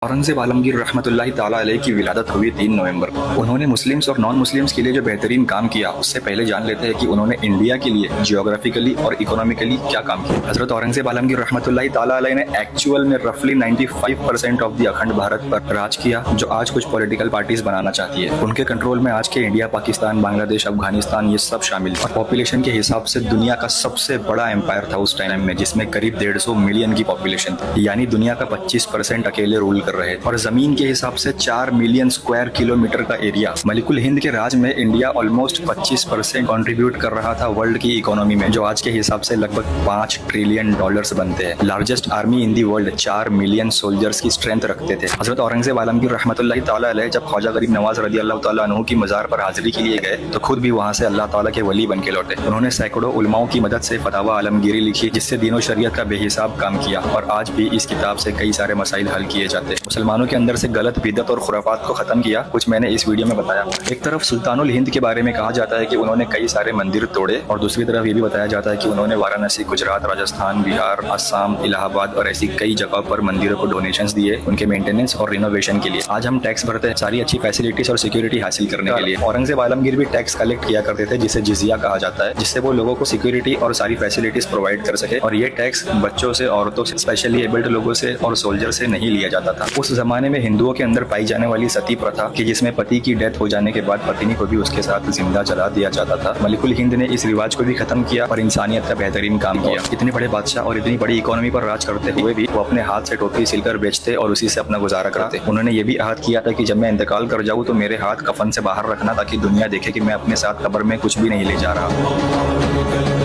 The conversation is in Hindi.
औरंगजेब आलमगीर रहमतुल्लाहि ताला अलैह की विलादत हुई 3 नवंबर को। उन्होंने मुस्लिम्स और नॉन मुस्लिम्स के लिए जो बेहतरीन काम किया, उससे पहले जान लेते हैं कि उन्होंने इंडिया के लिए जियोग्राफिकली और इकोनॉमिकली क्या काम किया। हजरत औरंगजेब आलमगीर रहमतुल्लाहि ताला अलैह ने एक्चुअल में रफली 95% ऑफ द अखंड भारत पर राज किया, जो आज कुछ पॉलिटिकल पार्टीज बनाना चाहती है। उनके कंट्रोल में आज के इंडिया, पाकिस्तान, बांग्लादेश, अफगानिस्तान ये सब शामिल और पॉपुलेशन के हिसाब से दुनिया का सबसे बड़ा एम्पायर था उस टाइम में, जिसमें करीब 150 मिलियन की पॉपुलेशन थी। यानी दुनिया का 25% अकेले रूल कर रहे थे और जमीन के हिसाब से 4 मिलियन स्क्वायर किलोमीटर का एरिया। मलिकुल हिंद के राज में इंडिया ऑलमोस्ट 25% कंट्रीब्यूट कर रहा था वर्ल्ड की इकोनॉमी में, जो आज के हिसाब से लगभग $5 ट्रिलियन बनते हैं। Largest army in the world, 4 million soldiers की स्ट्रेंथ रखते थे। हजरत औरंगजेब आलमगीर रहमतुल्लाहि ताला अलैह जब ख्वाजा गरीब नवाज रदी अल्लाह ताला अन्हु की मजार पर हाजिरी के लिए गए तो खुद भी वहां से अल्लाह ताला के वली बन के लौटे। उन्होंने सैकड़ों उलमाओं की मदद से फतावा आलमगीरी लिखी, जिससे दीन और शरीयत का बेहिसाब काम किया और आज भी इस किताब से कई सारे मसाइल हल किए जाते हैं। मुसलमानों के अंदर से गलत बिदत और खुराफात को खत्म किया, कुछ मैंने इस वीडियो में बताया। एक तरफ सुल्तानुल हिंद के बारे में कहा जाता है कि उन्होंने कई सारे मंदिर तोड़े और दूसरी तरफ ये भी बताया जाता है कि उन्होंने वाराणसी, गुजरात, राजस्थान, बिहार, असम, इलाहाबाद और ऐसी कई जगह पर मंदिरों को डोनेशंस दिए उनके मेंटेनेंस और रिनोवेशन के लिए। आज हम टैक्स भरते हैं सारी अच्छी फैसिलिटीज और सिक्योरिटी हासिल करने के लिए। औरंगजेब आलमगीर भी टैक्स कलेक्ट किया करते थे, जिसे जिजिया कहा जाता है, जिससे वो लोगों को सिक्योरिटी और सारी फैसिलिटीज प्रोवाइड कर सके। और ये टैक्स बच्चों से, औरतों से, स्पेशली एबल्ड लोगों से और सोल्जर से नहीं लिया जाता था। उस जमाने में हिंदुओं के अंदर पाई जाने वाली सती प्रथा कि जिसमें पति की डेथ हो जाने के बाद पत्नी को भी उसके साथ जिंदा जला दिया जाता था, मलिकुल हिंद ने इस रिवाज को भी खत्म किया और इंसानियत का बेहतरीन काम किया। इतने बड़े बादशाह और इतनी बड़ी इकोनॉमी पर राज करते हुए भी वो अपने हाथ से टोपी सिलकर बेचते और उसी से अपना गुजारा करते। उन्होंने ये भी अहद किया था कि जब मैं इंतकाल कर जाऊँ तो मेरे हाथ कफन से बाहर रखना, ताकि दुनिया देखे कि मैं अपने साथ कब्र में कुछ भी नहीं ले जा रहा।